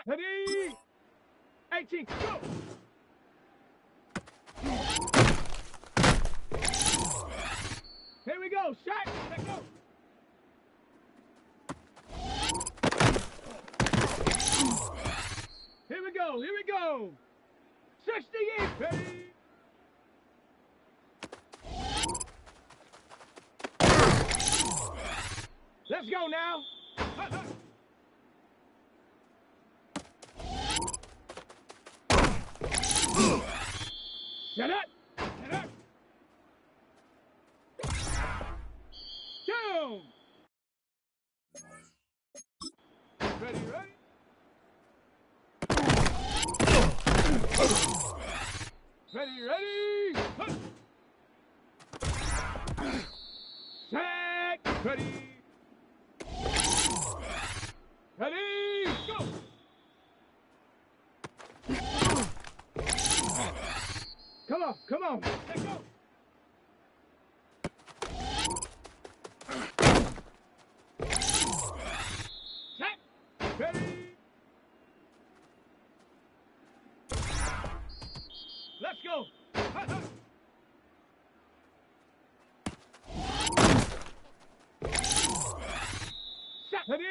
Set. Ready. 18. Go. Here we go. Shot. Let go. Here we go. Here we go. 68. Ready. Let's go now. Shut up. Shut up. Down. Ready, ready. Ready, ready. Set. Ready. Ready. Go. Come on, come on. Let's go. Set. Ready. Let's go. Set. Ready.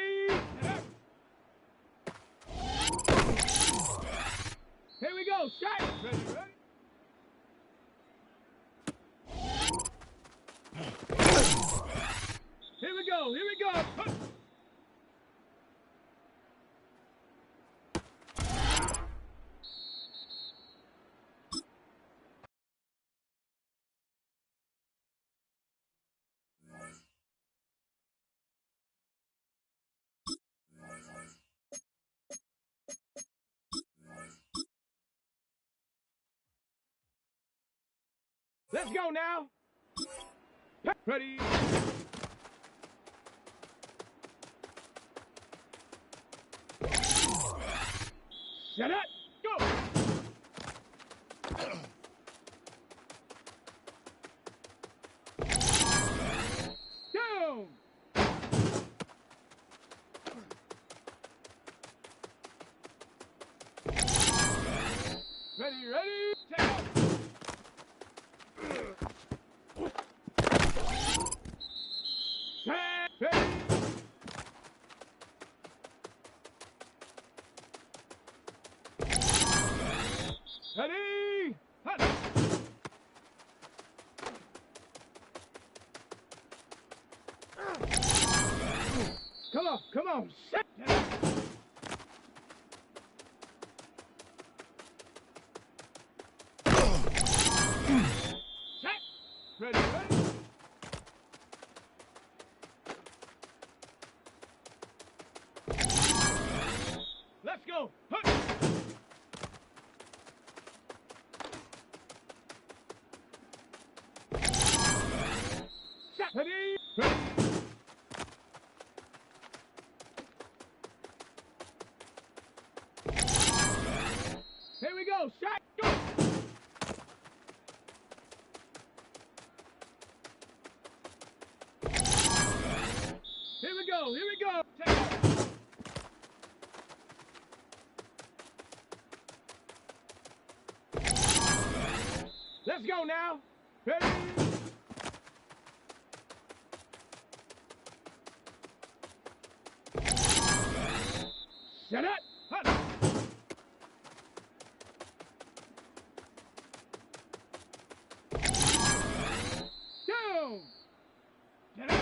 Here we go. Shot. Ready, ready. Here we go. Here we go. Let's go now. Ready. Shut up. Go. Down. Ready, ready. Take off. Ready. Ready. Hut. Come on, come on. Set. Set. Ready, ready. Let's go. Hut. Set. Ready. Ready. Here we go. Shot. Go. Here we go. Here we go. Take off. Let's go now. Ready. Shut up. Hut. Down. Shut up.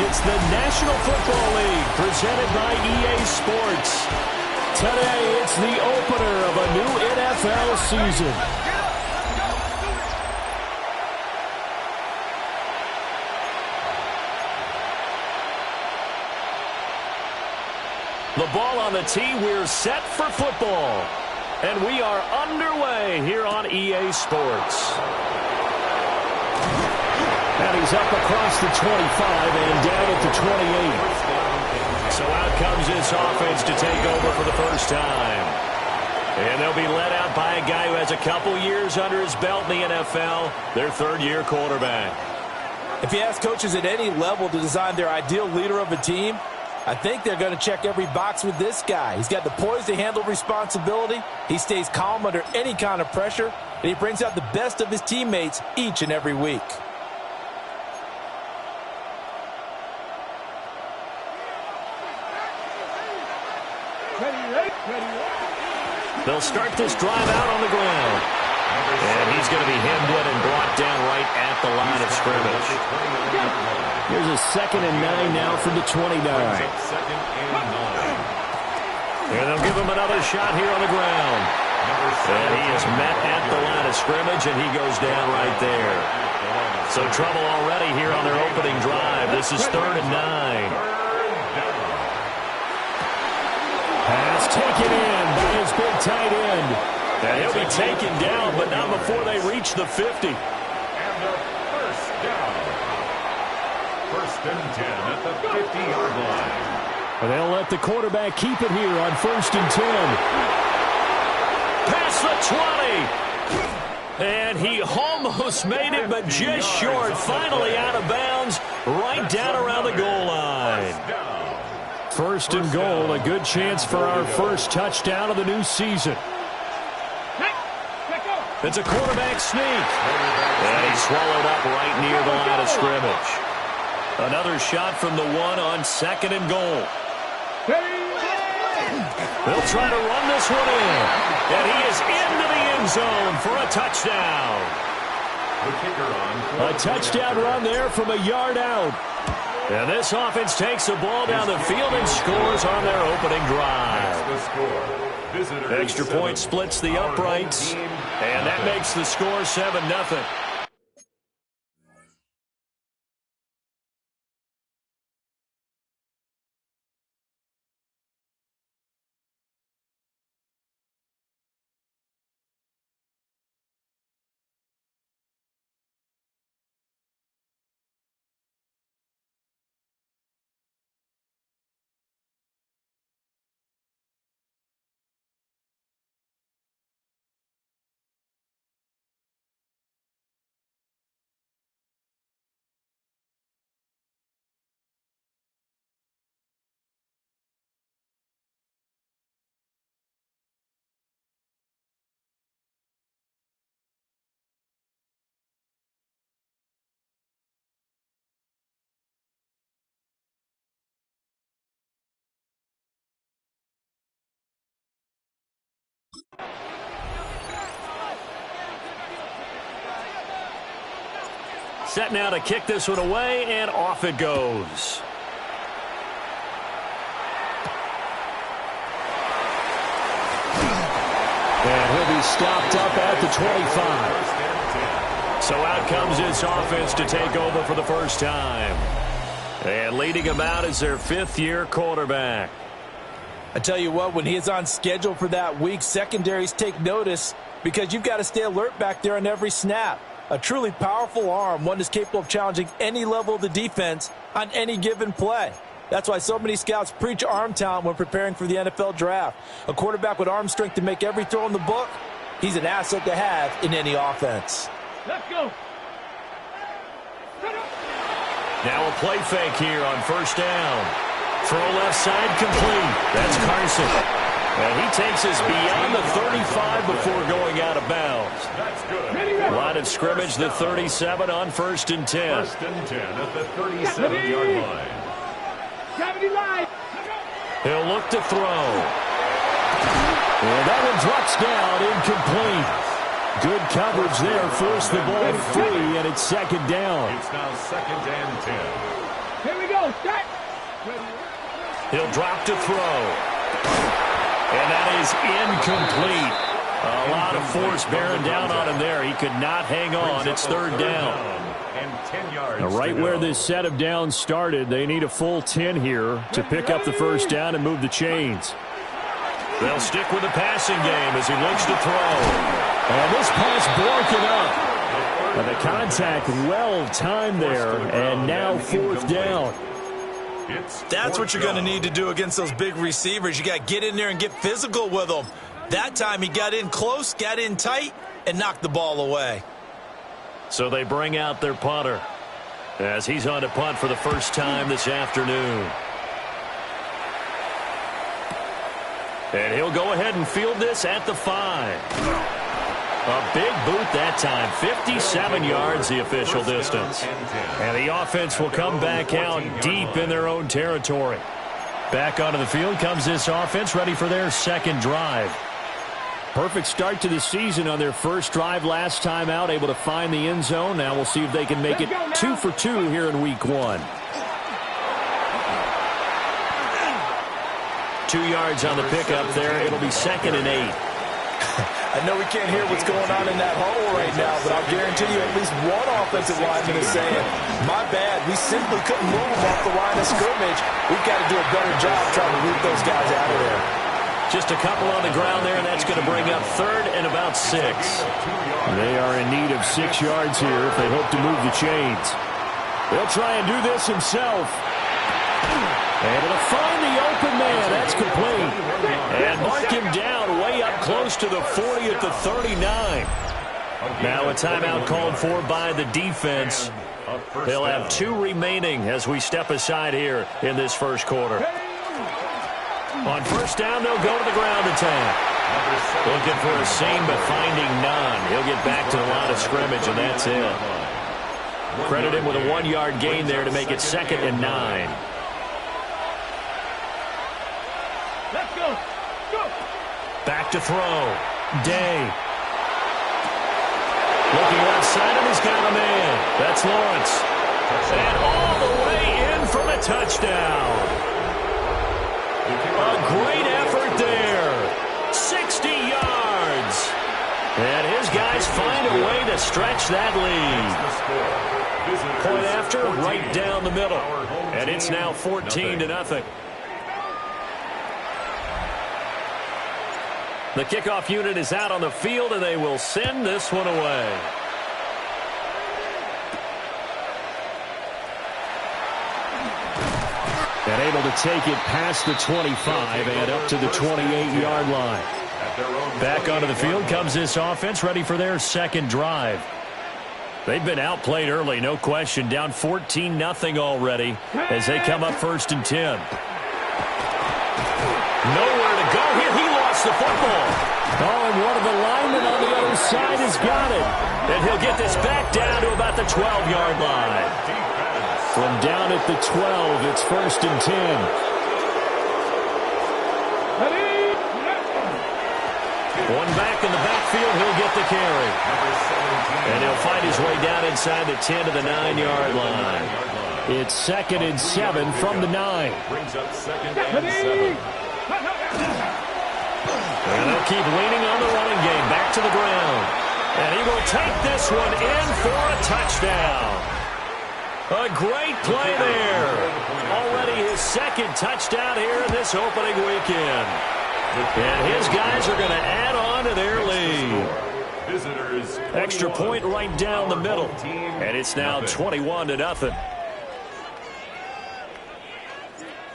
It's the National Football League presented by EA Sports. Today, it's the opener of a new NFL season. The ball on the tee, we're set for football. And we are underway here on EA Sports. And he's up across the 25 and down at the 28. So out comes this offense to take over for the first time. And they'll be led out by a guy who has a couple years under his belt in the NFL, their third-year quarterback. If you ask coaches at any level to design their ideal leader of a team, I think they're going to check every box with this guy. He's got the poise to handle responsibility. He stays calm under any kind of pressure, and he brings out the best of his teammates each and every week. They'll start this drive out on the ground. And he's going to be hemmed in and brought down right at the line of scrimmage. Here's a 2nd and 9 now from the 29. And they'll give him another shot here on the ground. And he is met at the line of scrimmage, and he goes down right there. So trouble already here on their opening drive. This is 3rd and 9. Pass taken in by his big tight end. And he'll be taken down, but not before they reach the 50. And the first down. 1st and 10 at the 50-yard line. And they'll let the quarterback keep it here on 1st and 10. Past the 20. And he almost made it, but just short. Finally out of bounds, right down around the goal line. 1st and goal, a good chance for our first touchdown of the new season. It's a quarterback sneak. And he's swallowed up right near the line of scrimmage. Another shot from the 1 on 2nd and goal. They'll try to run this one in. And he is into the end zone for a touchdown. A touchdown run there from a yard out. And this offense takes the ball down the field and scores on their opening drive. Extra point splits the uprights, and that makes the score 7-0. Set now to kick this one away, and off it goes. And he'll be stopped up at the 25. So out comes this offense to take over for the first time. And leading him out is their 5th-year quarterback. I tell you what, when he is on schedule for that week, secondaries take notice because you've got to stay alert back there on every snap. A truly powerful arm, one that's capable of challenging any level of the defense on any given play. That's why so many scouts preach arm talent when preparing for the NFL draft. A quarterback with arm strength to make every throw in the book, he's an asset to have in any offense. Let's go. Now a play fake here on first down. Throw left side complete. That's Carson. And he takes us beyond the 35 before going out of bounds. That's good. Line of scrimmage, the 37 on 1st and 10. 1st and 10 at the 37-yard line. He'll look to throw. And that one drops down, incomplete. Good coverage there, forced the ball free, and it's 2nd down. It's now 2nd and 10. Here we go. Start. He'll drop to throw. And that is incomplete. A lot of force bearing down on him there. He could not hang on. It's 3rd down. And 10 yards. Now, right where this set of downs started, they need a full 10 here to pick up the first down and move the chains. They'll stick with the passing game as he looks to throw. And this pass broken up. And the contact well timed there. And now 4th down. That's what you're going to need to do against those big receivers. You got to get in there and get physical with them. That time he got in close, got in tight, and knocked the ball away. So they bring out their punter as he's on to punt for the first time this afternoon. And he'll go ahead and field this at the 5. A big boot that time. 57 yards the official distance. And the offense will come back out deep in their own territory. Back onto the field comes this offense, ready for their 2nd drive. Perfect start to the season on their first drive last time out, able to find the end zone. Now we'll see if they can make it 2 for 2 here in week 1. 2 yards on the pickup there. It'll be 2nd and 8. I know we can't hear what's going on in that hole right now, but I'll guarantee you at least one offensive lineman is saying, my bad, we simply couldn't move them off the line of scrimmage. We've got to do a better job trying to root those guys out of there. Just a couple on the ground there, and that's going to bring up 3rd and about 6. They are in need of 6 yards here if they hope to move the chains. They'll try and do this himself. And it'll find the open man. That's complete. And mark him down way up close to the 40 at the 39. Now a timeout called for by the defense. They'll have 2 remaining as we step aside here in this first quarter. On first down, they'll go to the ground attack. Looking for a seam, but finding none. He'll get back to the line of scrimmage, and that's it. Credit him with a 1-yard gain there to make it 2nd and 9. Let's go. Go. Back to throw. Day. Looking left side, and he's got a man. That's Lawrence. And all the way in from a touchdown. A great effort there. 60 yards. And his guys find a way to stretch that lead. Point after, right down the middle. And it's now 14-0. The kickoff unit is out on the field, and they will send this one away. And able to take it past the 25 and up to the 28-yard line. Back onto the field comes this offense, ready for their 2nd drive. They've been outplayed early, no question. Down 14-0 already as they come up 1st and 10. Nowhere to go here. He lost the football. Oh, and one of the linemen on the other side has got it. And he'll get this back down to about the 12-yard line. From down at the 12, it's 1st and 10. One back in the backfield, he'll get the carry. And he'll find his way down inside the 10 to the 9-yard line. It's 2nd and 7 from the 9. Brings up 2nd and 7. And they'll keep leaning on the running game. Back to the ground. And he will take this one in for a touchdown. A great play there. Already his second touchdown here in this opening weekend. And his guys are going to add on to their lead. Visitors, Extra point right down the middle. And it's now 21-0.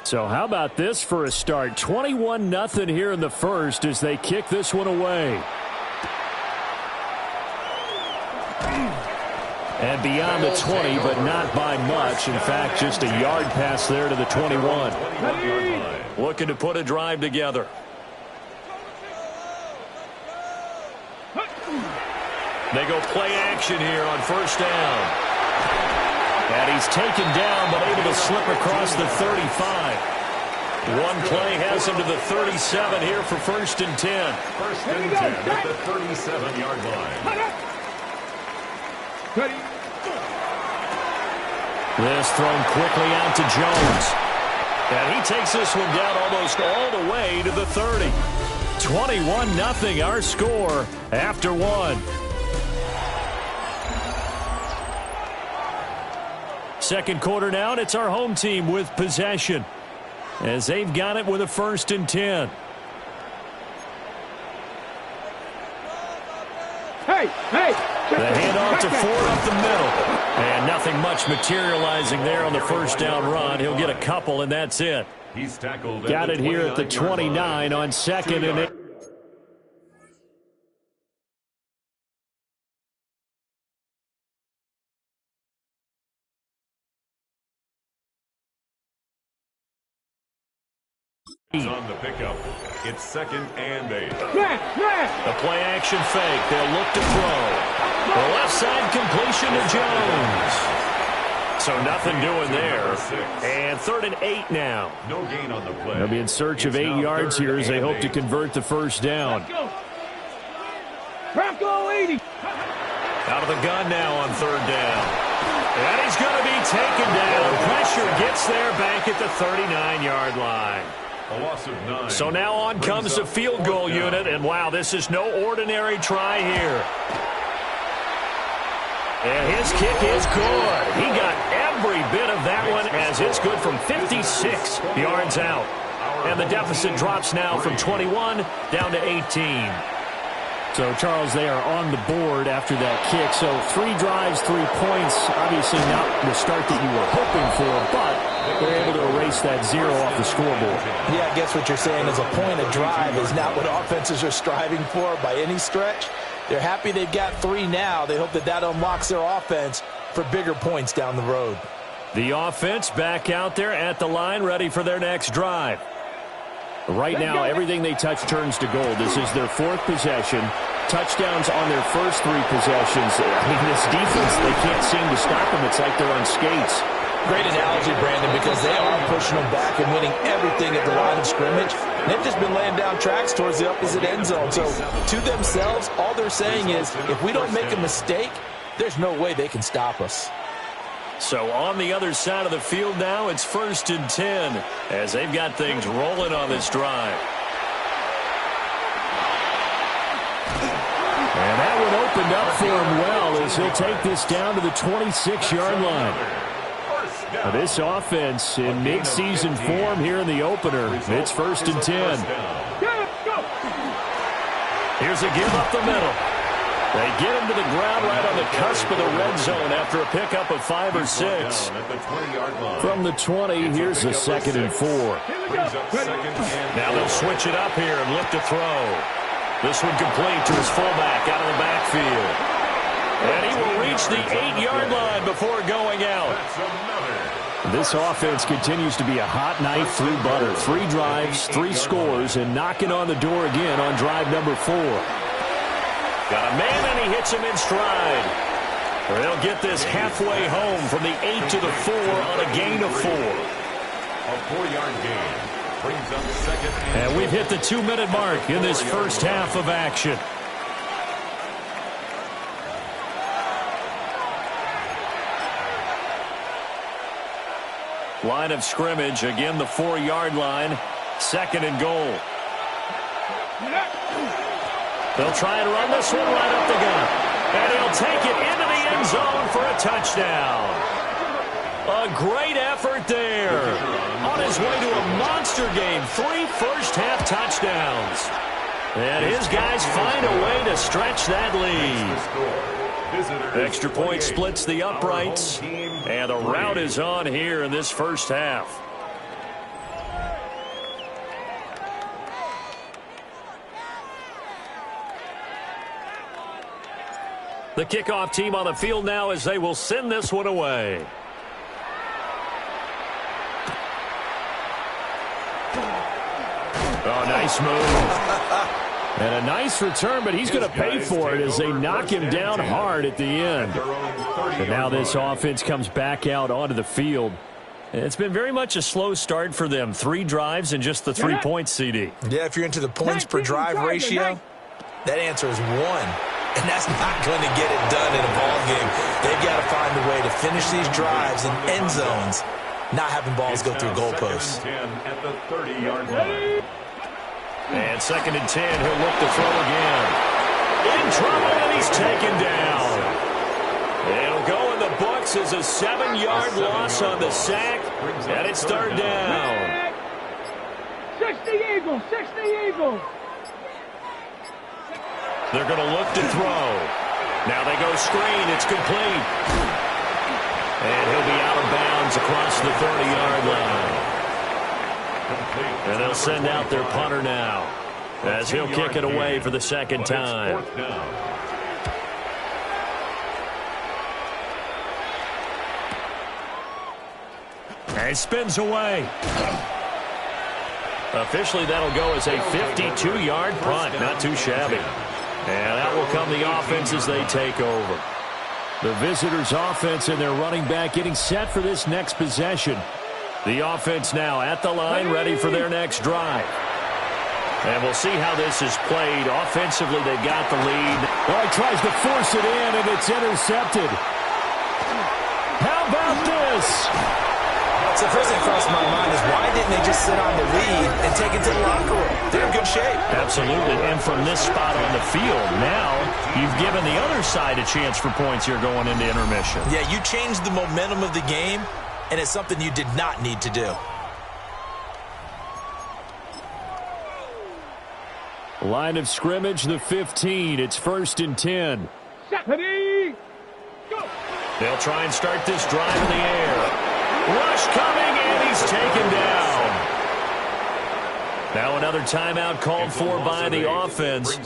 So how about this for a start? 21-0 here in the first as they kick this one away. And beyond the 20, but not by much. In fact, just a yard pass there to the 21. Looking to put a drive together. They go play action here on first down. And he's taken down, but able to slip across the 35. One play has him to the 37 here for 1st and 10. 1st and 10 at the 37-yard line. This thrown quickly out to Jones. And he takes this one down almost all the way to the 30. 21-0 our score after one. Second quarter now, and it's our home team with possession as they've got it with a 1st and 10. Hey! The handoff to Ford up the middle. And nothing much materializing there on the first down run. He'll get a couple, and that's it. He's tackled. Got it here at the 29 on 2nd and 8. On the pickup. It's 2nd and 8. The play action fake. They'll look to throw. The left side completion to Jones. So nothing doing there. And 3rd and 8 now. No gain on the play. They'll be in search of 8 yards here as they hope to convert the first down. Bronco 80. Out of the gun now on 3rd down. And he's going to be taken down. Pressure gets there back at the 39-yard line. A loss of 9. So now on comes the field goal unit, and wow, this is no ordinary try here. And his kick is good. He got every bit of that one as it's good from 56 yards out. And the deficit drops now from 21 down to 18. So, Charles, they are on the board after that kick. So 3 drives, 3 points. Obviously not the start that you were hoping for, but they're able to erase that 0 off the scoreboard. Yeah, I guess what you're saying is a point of drive is not what offenses are striving for by any stretch. They're happy they've got 3 now. They hope that that unlocks their offense for bigger points down the road. The offense back out there at the line, ready for their next drive. Right now, everything they touch turns to gold. This is their 4th possession. Touchdowns on their first 3 possessions. I mean, this defense, they can't seem to stop them. It's like they're on skates. Great analogy, Brandon, because they are pushing them back and winning everything at the line of scrimmage. They've just been laying down tracks towards the opposite end zone. So, to themselves, all they're saying is, if we don't make a mistake, there's no way they can stop us. So on the other side of the field now, it's 1st and 10 as they've got things rolling on this drive. And that one opened up for him well as he'll take this down to the 26-yard line. This offense in mid-season form here in the opener. It's 1st and 10. Here's a give up the middle. They get him to the ground right on the cusp of the red zone after a pickup of 5 or 6. From the 20, here's a 2nd and 4. Now they'll switch it up here and look to throw. This one complete to his fullback out of the backfield. And he will reach the 8-yard line before going out. This offense continues to be a hot knife through butter. 3 drives, 3 scores, and knocking on the door again on drive number 4. Got a man, and he hits him in stride. They'll get this halfway home from the 8 to the 4 on a gain of 4. A 4-yard gain brings up 2nd and we've hit the 2-minute mark in this first half of action. Line of scrimmage, again the 4-yard line, 2nd and goal. They'll try and run this one right up the gut. And he'll take it into the end zone for a touchdown. A great effort there. On his way to a monster game. 3 first-half touchdowns. And his guys find a way to stretch that lead. Extra point splits the uprights. And the rout is on here in this first half. The kickoff team on the field now as they will send this one away. Oh, nice move. And a nice return, but he's going to pay for it as they knock him down hard at the end. And now this offense comes back out onto the field. It's been very much a slow start for them. 3 drives and just the 3 points, CD. Yeah, if you're into the points per drive ratio, that answer is 1. And that's not going to get it done in a ball game. They've got to find a way to finish these drives in end zones, not having balls go through goalposts. At the 30-yard line. And 2nd and 10, he'll look to throw again. In trouble, and he's taken down. It'll go in the books as a 7-yard loss on the sack, and it's 3rd down. 60 Eagles, 60 Eagles. They're going to look to throw. Now they go screen. It's complete. And he'll be out of bounds across the 30-yard line. And they'll send out their punter now as he'll kick it away for the 2nd time. And it spins away. Officially, that'll go as a 52-yard punt. Not too shabby. And that will come the offense as they take over. The visitors' offense and their running back getting set for this next possession. The offense now at the line, ready for their next drive. And we'll see how this is played. Offensively, they got the lead. Oh, he tries to force it in, and it's intercepted. How about this? So the first thing crossed my mind is why didn't they just sit on the lead and take it to the locker room? They're in good shape. Absolutely. And from this spot on the field, now you've given the other side a chance for points here going into intermission. Yeah, you changed the momentum of the game, and it's something you did not need to do. Line of scrimmage, the 15. It's 1st and 10. Ready, go. They'll try and start this drive in the air. Rush coming, and he's taken down. Now another timeout called for by the offense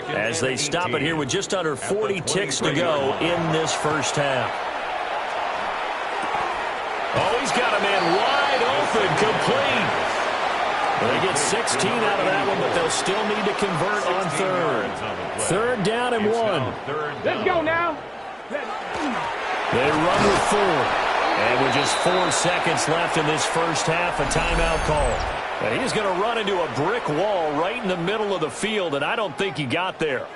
as they stop it here with just under 40 ticks to go in this first half. Oh, he's got a man wide open, complete. They get 16 out of that one, but they'll still need to convert on 3rd. 3rd down and 1. Let's go now. They run with 4. And with just 4 seconds left in this first half, a timeout call. And he's going to run into a brick wall right in the middle of the field, and I don't think he got there.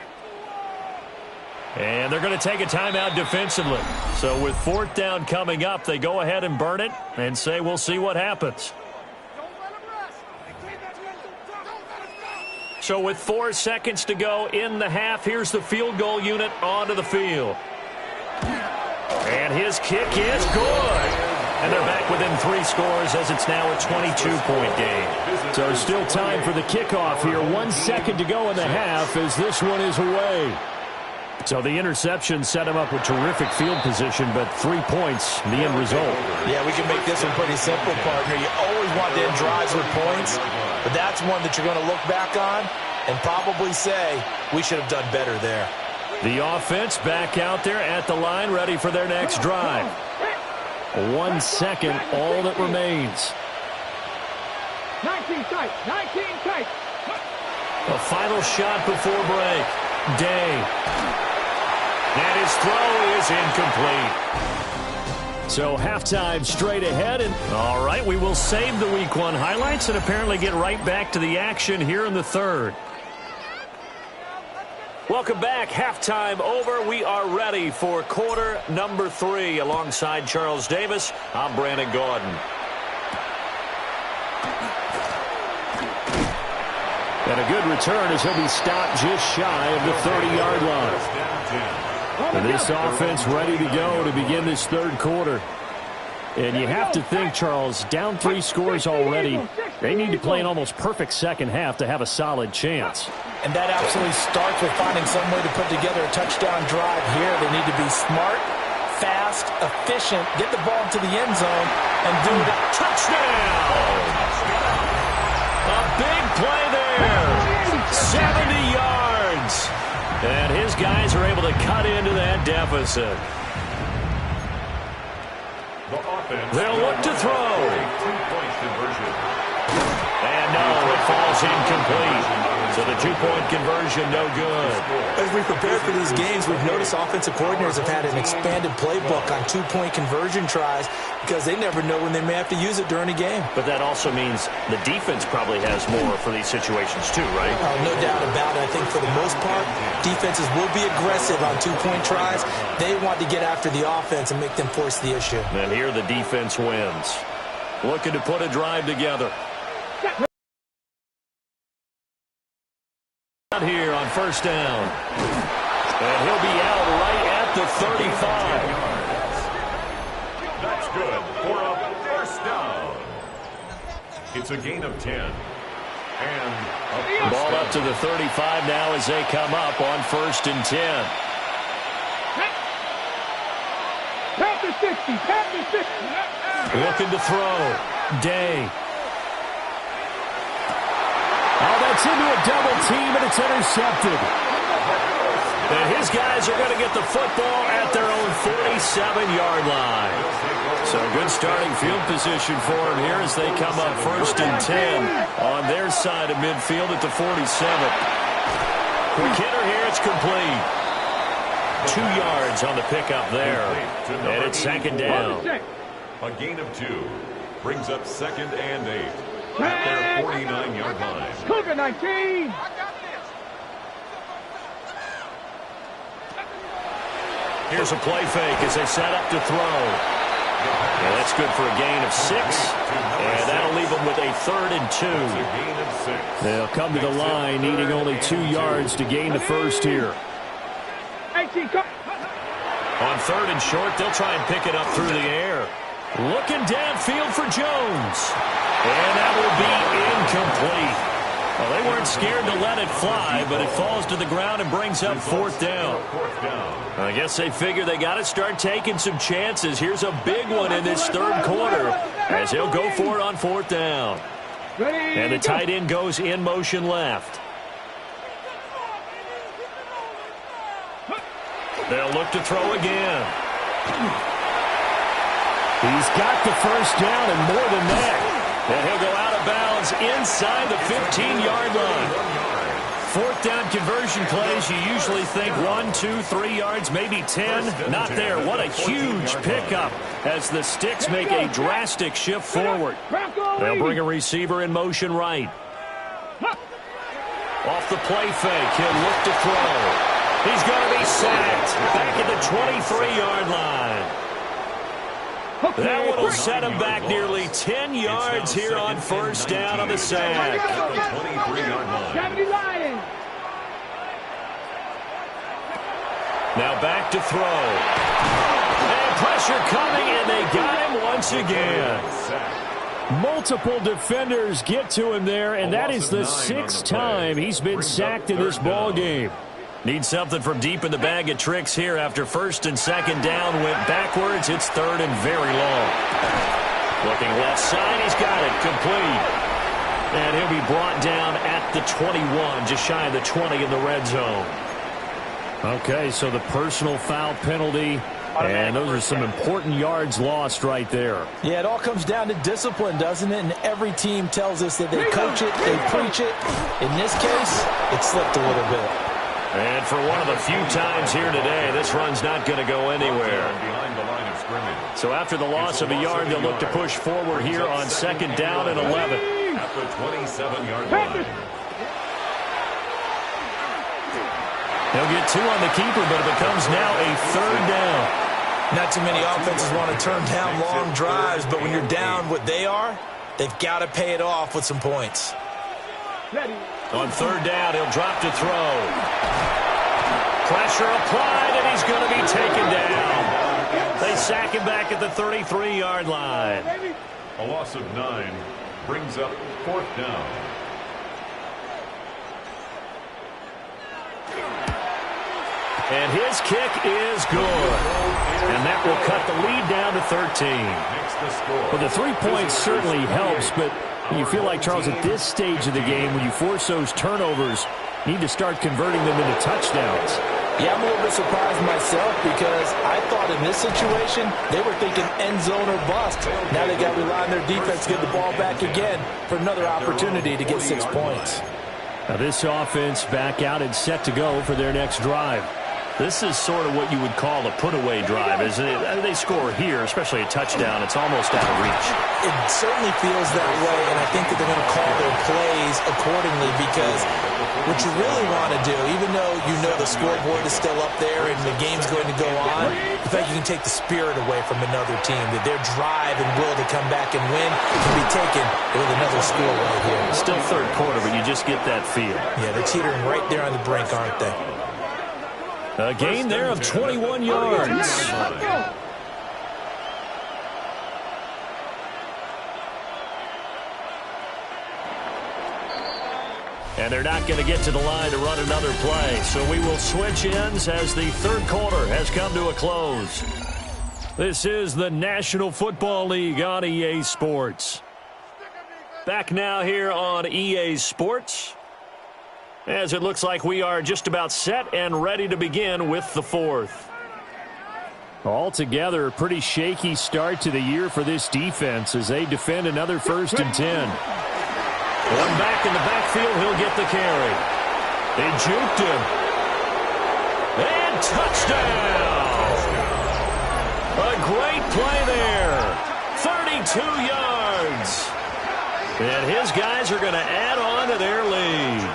And they're going to take a timeout defensively. So with 4th down coming up, they go ahead and burn it and say we'll see what happens. So with 4 seconds to go in the half, here's the field goal unit onto the field. And his kick is good. And they're back within 3 scores as it's now a 22-point game. So still time for the kickoff here. 1 second to go in the half as this one is away. So the interception set him up with terrific field position, but 3 points, the end result. Yeah, we can make this one pretty simple, partner. You always want to end drives with points, but that's one that you're going to look back on and probably say, we should have done better there. The offense back out there at the line, ready for their next drive. 1 second, all that remains. 19 tight, 19 tight. A final shot before break. Day. And his throw is incomplete. So halftime straight ahead. And all right, we will save the Week 1 highlights and apparently get right back to the action here in the 3rd. Welcome back. Halftime over. We are ready for quarter number 3. Alongside Charles Davis, I'm Brandon Gordon. And a good return as he'll be stopped just shy of the 30-yard line. And this offense ready to go to begin this 3rd quarter. And you have to think, Charles, down 3 scores already. They need to play an almost perfect second half to have a solid chance. And that absolutely starts with finding some way to put together a touchdown drive here. They need to be smart, fast, efficient, get the ball into the end zone, and do it. Touchdown! A big play there. 70 yards. And his guys are able to cut into that deficit. They'll look to throw. And no, it falls incomplete. So the 2-point conversion, no good. As we prepare for these games, we've noticed offensive coordinators have had an expanded playbook on 2-point conversion tries because they never know when they may have to use it during a game. But that also means the defense probably has more for these situations too, right? No doubt about it. I think for the most part, defenses will be aggressive on 2-point tries. They want to get after the offense and make them force the issue. And here the defense wins. Looking to put a drive together. Out here on first down. And he'll be out right at the 35. That's good for a first down. It's a gain of 10. And a ball up to the 35 now as they come up on 1st and 10. Pat the 60, pat the 60. Looking to throw. Day. Oh, that's into a double team, and it's intercepted. And his guys are going to get the football at their own 47-yard line. So good starting field position for him here as they come up 1st and 10 on their side of midfield at the 47. Quick hitter here, it's complete. 2 yards on the pickup there. And it's 2nd down. A gain of 2 brings up 2nd and 8. At their 49-yard line. Cougar 19. Here's a play fake as they set up to throw. And that's good for a gain of 6. And that'll leave them with a 3rd and 2. They'll come to the line needing only 2 yards to gain the first here. On 3rd and short, they'll try and pick it up through the air. Looking downfield for Jones. And that will be incomplete. Well, they weren't scared to let it fly, but it falls to the ground and brings up 4th down. I guess they figure they got to start taking some chances. Here's a big one in this 3rd quarter as they'll go for it on 4th down. And the tight end goes in motion left. They'll look to throw again. He's got the first down and more than that. And he'll go out of bounds inside the 15-yard line. 4th down conversion plays, you usually think 1, 2, 3 yards, maybe 10. Not there. What a huge pickup as the Sticks make a drastic shift forward. They'll bring a receiver in motion right. Off the play fake, he'll look to throw. He's going to be sacked back at the 23-yard line. That one will set him back nearly 10 yards here on 1st down on the sack. Now back to throw. And pressure coming, and they got him once again. Multiple defenders get to him there, and that is the 6th time he's been sacked in this ball game. Need something from deep in the bag of tricks here after 1st and 2nd down went backwards. It's 3rd and very long. Looking left side, he's got it complete. And he'll be brought down at the 21, just shy of the 20 in the red zone. Okay, so the personal foul penalty, and those are some important yards lost right there. Yeah, it all comes down to discipline, doesn't it? And every team tells us that they coach it, they preach it. In this case, it slipped a little bit. And for one of the few times here today, this run's not going to go anywhere. So after the loss of a yard, they'll look to push forward here on 2nd down and 11. At the 27-yard line. He'll get 2 on the keeper, but it becomes now a 3rd down. Not too many offenses want to turn down long drives, but when you're down what they are, they've got to pay it off with some points. On 3rd down, he'll drop to throw. Pressure applied, and he's going to be taken down. They sack him him back at the 33-yard line. A loss of 9 brings up 4th down. And his kick is good. And that will cut the lead down to 13. Well, the 3 points certainly helps, but you feel like, Charles, at this stage of the game, when you force those turnovers, you need to start converting them into touchdowns. Yeah, I'm a little bit surprised myself because I thought in this situation they were thinking end zone or bust. Now they got to rely on their defense to get the ball back again for another opportunity to get 6 points. Now this offense back out and set to go for their next drive. This is sort of what you would call a put-away drive, isn't it? They score here, especially a touchdown. It's almost out of reach. It certainly feels that way, and I think that they're going to call their plays accordingly because what you really want to do, even though you know the scoreboard is still up there and the game's going to go on, in fact, you can take the spirit away from another team, that their drive and will to come back and win can be taken with another score right here. Still third quarter, but you just get that feel. Yeah, they're teetering right there on the brink, aren't they? A gain there of 21 yards. And they're not going to get to the line to run another play. So we will switch ends as the third quarter has come to a close. This is the National Football League on EA Sports. Back now here on EA Sports, as it looks like we are just about set and ready to begin with the fourth. Altogether, a pretty shaky start to the year for this defense as they defend another 1st and 10. One back in the backfield, he'll get the carry. They juked him. And touchdown! A great play there. 32 yards. And his guys are going to add on to their lead.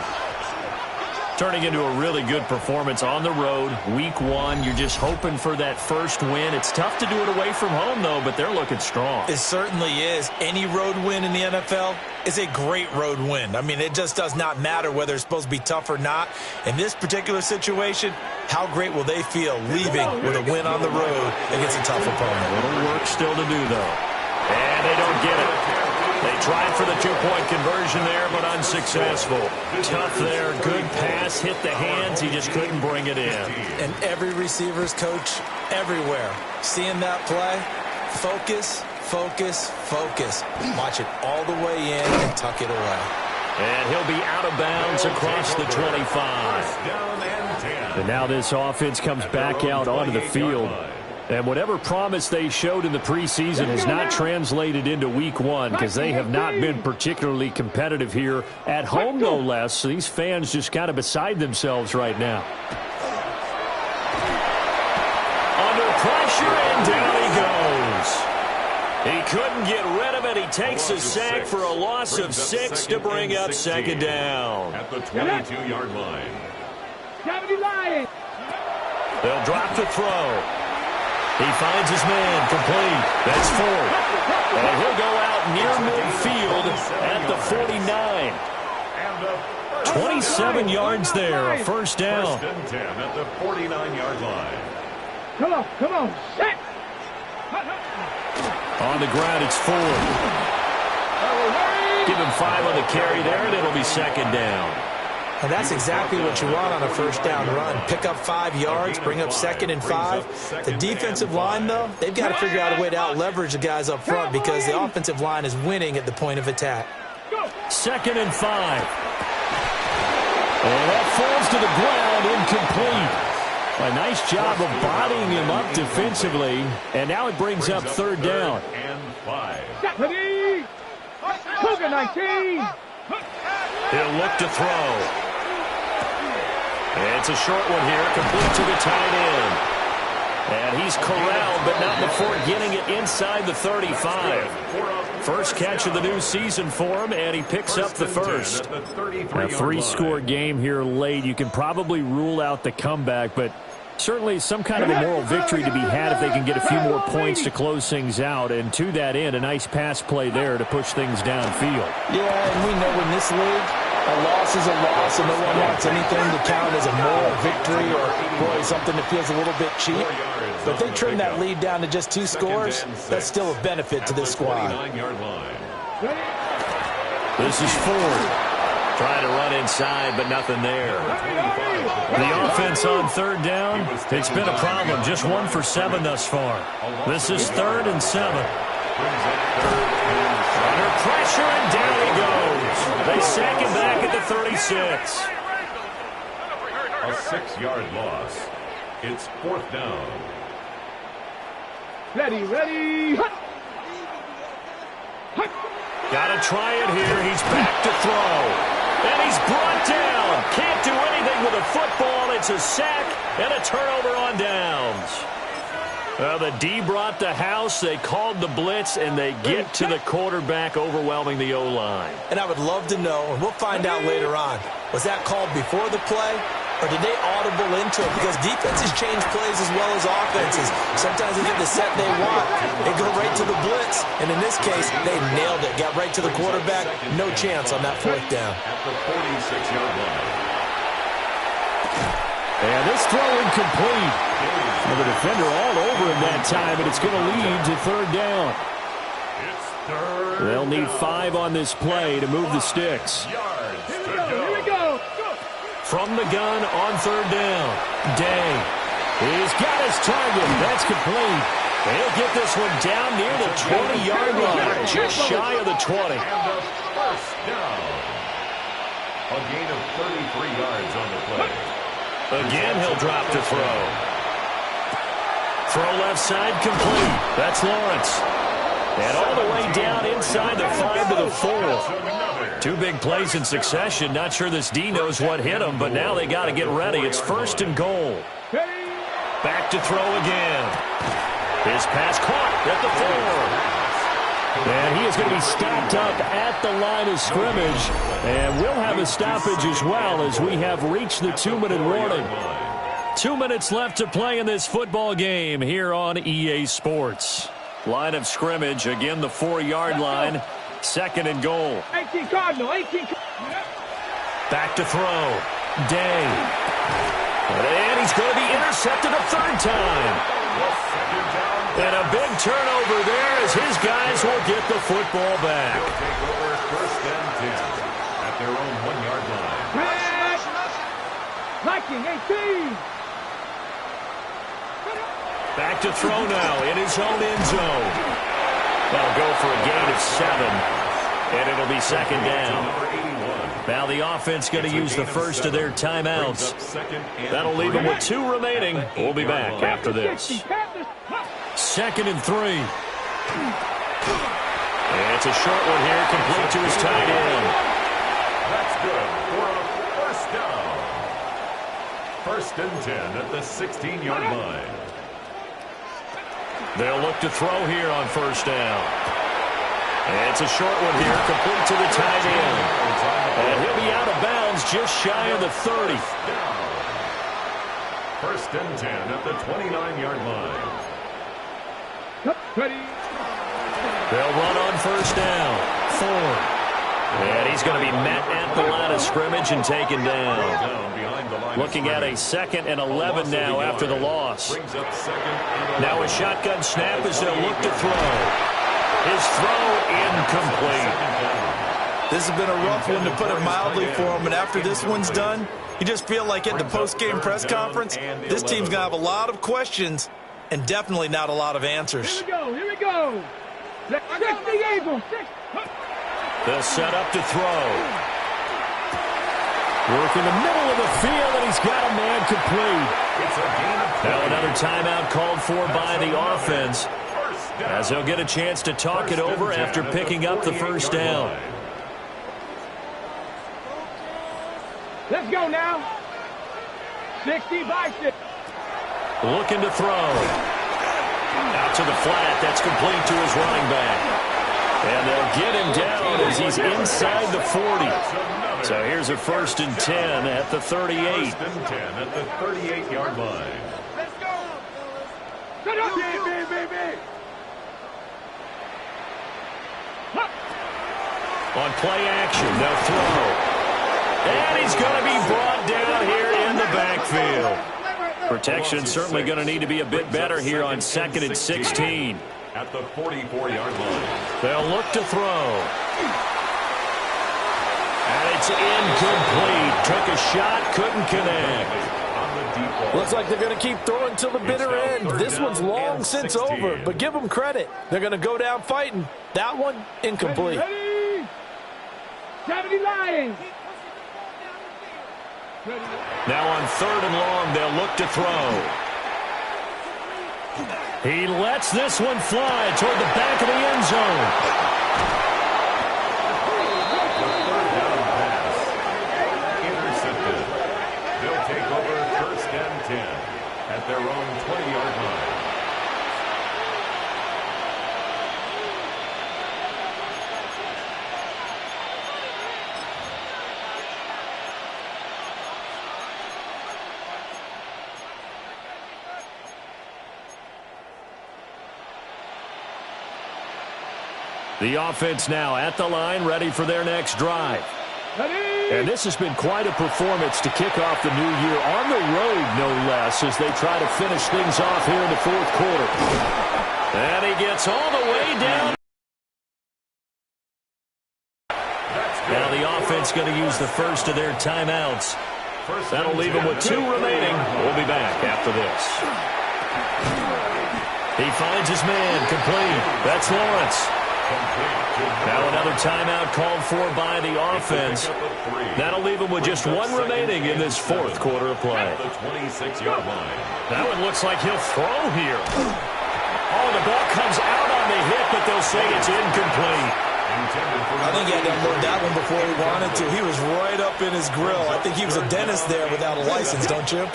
Turning into a really good performance on the road. Week 1, you're just hoping for that first win. It's tough to do it away from home, though, but they're looking strong. It certainly is. Any road win in the NFL is a great road win. I mean, it just does not matter whether it's supposed to be tough or not. In this particular situation, how great will they feel leaving with a win on the road against a tough opponent? A little work still to do, though. And they don't get it. They tried for the 2-point conversion there, but unsuccessful. Tough there. Good pass. Hit the hands. He just couldn't bring it in. And every receiver's coach everywhere, seeing that play, focus, focus, focus. Watch it all the way in and tuck it away. And he'll be out of bounds across the 25. And now this offense comes back out onto the field. And whatever promise they showed in the preseason has not translated into week 1 because they have not been particularly competitive here at home, no less. So these fans just kind of beside themselves right now. Under pressure, and down he goes. He couldn't get rid of it. He takes a sack for a loss of 6 to bring up 2nd down. At the 22-yard line. They'll drop to throw. He finds his man, complete. That's 4. And he'll go out near midfield at the 49. 27 yards there, a 1st down. 1st and 10 at the 49-yard line. Come on, set. On the ground, it's 4. Give him 5 on the carry there, and it'll be 2nd down. And that's exactly what you want on a 1st down run. Pick up 5 yards, bring up 2nd and 5. The defensive line, though, they've got to figure out a way to out-leverage the guys up front because the offensive line is winning at the point of attack. 2nd and 5. And that falls to the ground, incomplete. A nice job of bodying him up defensively. And now it brings up 3rd down. And 5. Deputy! Cougar 19! He'll look to throw. It's a short one here, complete to the tight end. And he's corralled, but not before getting it inside the 35. First catch of the new season for him, and he picks up the first. A 3-score game here late. You can probably rule out the comeback, but certainly some kind of a moral victory to be had if they can get a few more points to close things out. And to that end, a nice pass play there to push things downfield. Yeah, and we know in this league, a loss is a loss, and no one wants anything to count as a moral victory or, boy, something that feels a little bit cheap. But they trim that lead down to just 2 scores. That's still a benefit to this squad. This is Ford. Trying to run inside, but nothing there. The offense on 3rd down, it's been a problem. Just 1 for 7 thus far. This is 3rd and 7. Under pressure, and down he goes. They sack him back at the 36. A 6-yard loss. It's 4th down. Ready, ready. Got to try it here. He's back to throw. And he's brought down. Can't do anything with a football. It's a sack and a turnover on downs. Well, the D brought the house. They called the blitz, and they get to the quarterback, overwhelming the O-line. And I would love to know, and we'll find out later on, was that called before the play, or did they audible into it? Because defenses change plays as well as offenses. Sometimes they get the set they want. They go right to the blitz. And in this case, they nailed it. Got right to the quarterback. No chance on that 4th down. At the 46-yard line. And this throw incomplete. And the defender all over him that time, and it's going to lead to 3rd down. It's 3rd. They'll need 5 on this play to move the sticks. Here we go. From the gun on 3rd down. Day. He's got his target. That's complete. He'll get this one down near the 20-yard line. Just shy of the 20. And the 1st down. A gain of 33 yards on the play. Again, he'll drop to throw. Throw left side complete. That's Lawrence. And all the way down inside the 5 to the 4. 2 big plays in succession. Not sure this D knows what hit him, but now they got to get ready. It's 1st and goal. Back to throw again. His pass caught at the 4. And he is going to be stopped up at the line of scrimmage. And we'll have a stoppage as well as we have reached the 2-minute warning. 2 minutes left to play in this football game here on EA Sports. Line of scrimmage, again the 4-yard line. 2nd and goal. 18 Cardinal, 18. Back to throw. Day. And he's going to be intercepted a 3rd time. And a big turnover there as his guys will get the football back. They'll take over 1st and 10 at their own 1-yard line. Viking, 18. Back to throw now in his own end zone. That'll go for a gain of 7. And it'll be 2nd down. Now the offense going to use the first of their timeouts. That'll leave them with 2 remaining. We'll be back after this. 2nd and 3. And it's a short one here, complete to his tight end. That's good for a 1st down. 1st and 10 at the 16-yard line. They'll look to throw here on 1st down. And it's a short one here, complete to the tight end. And he'll be out of bounds just shy of the 30. 1st and 10 at the 29-yard line. Ready. They'll run on 1st down. Ford. And he's going to be met at the line of scrimmage and taken down. Looking at a 2nd and 11 now after the loss. Now a shotgun snap as they'll look to throw. His throw incomplete. This has been a rough one, to put it mildly, for him. And after this one's done, you just feel like at the post-game press conference, this team's going to have a lot of questions and definitely not a lot of answers. Here we go, here we go. 60 Eagles. They'll set up to throw. Work in the middle of the field, and he's got a man complete. Now another timeout called for by the offense, as they'll get a chance to talk it over after picking up the 1st down. Let's go now. 60 by 6. Looking to throw. Out to the flat. That's complete to his running back. And they'll get him down as he's inside the 40. So here's a 1st and 10 at the 38. 1st and 10 at the 38-yard line. Let's go. Set up. On play action, they'll throw. And he's going to be brought down here in the backfield. Protection certainly going to need to be a bit better here on 2nd and 16. At the 44-yard line. They'll look to throw. And it's incomplete. Took a shot, couldn't connect. Looks like they're going to keep throwing till the bitter end. This one's long since over, but give them credit. They're going to go down fighting. That one, incomplete. Ready. 70 Lions. Now on 3rd and long, they'll look to throw. He lets this one fly toward the back of the end zone. Third down pass. Intercepted. They'll take over 1st and 10 at their own 20-yard line. The offense now at the line, ready for their next drive. Ready. And this has been quite a performance to kick off the new year on the road, no less, as they try to finish things off here in the 4th quarter. And he gets all the way down. Now the offense going to use the first of their timeouts. That'll leave them with 2 remaining. We'll be back after this. He finds his man, complete. That's Lawrence. Now another timeout called for by the offense. That'll leave them with just 1 remaining in this 4th quarter of play. The 26-yard line. That one looks like he'll throw here. Oh, the ball comes out on the hit, but they'll say it's incomplete. I think he had to unload that one before he wanted to. He was right up in his grill. I think he was a dentist there without a license, don't you?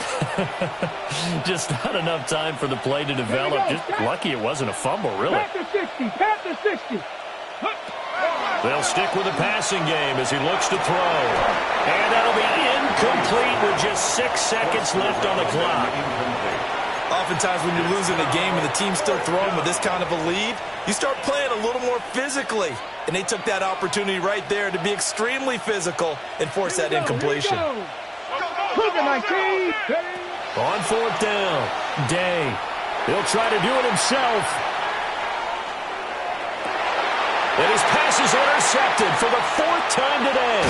Just not enough time for the play to develop. Just lucky it wasn't a fumble, really. Pat the 60. Pat the 60. They'll stick with the passing game as he looks to throw. And that'll be incomplete with just 6 seconds left on the clock. Oftentimes when you're losing a game and the team's still throwing with this kind of a lead, you start playing a little more physically. And they took that opportunity right there to be extremely physical and force that incompletion. On 4th down, Day. He'll try to do it himself. And his pass is intercepted for the 4th time today.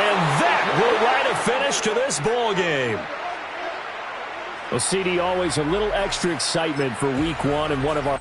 And that will write a finish to this ball game. Well, CD, always a little extra excitement for week 1 and one of our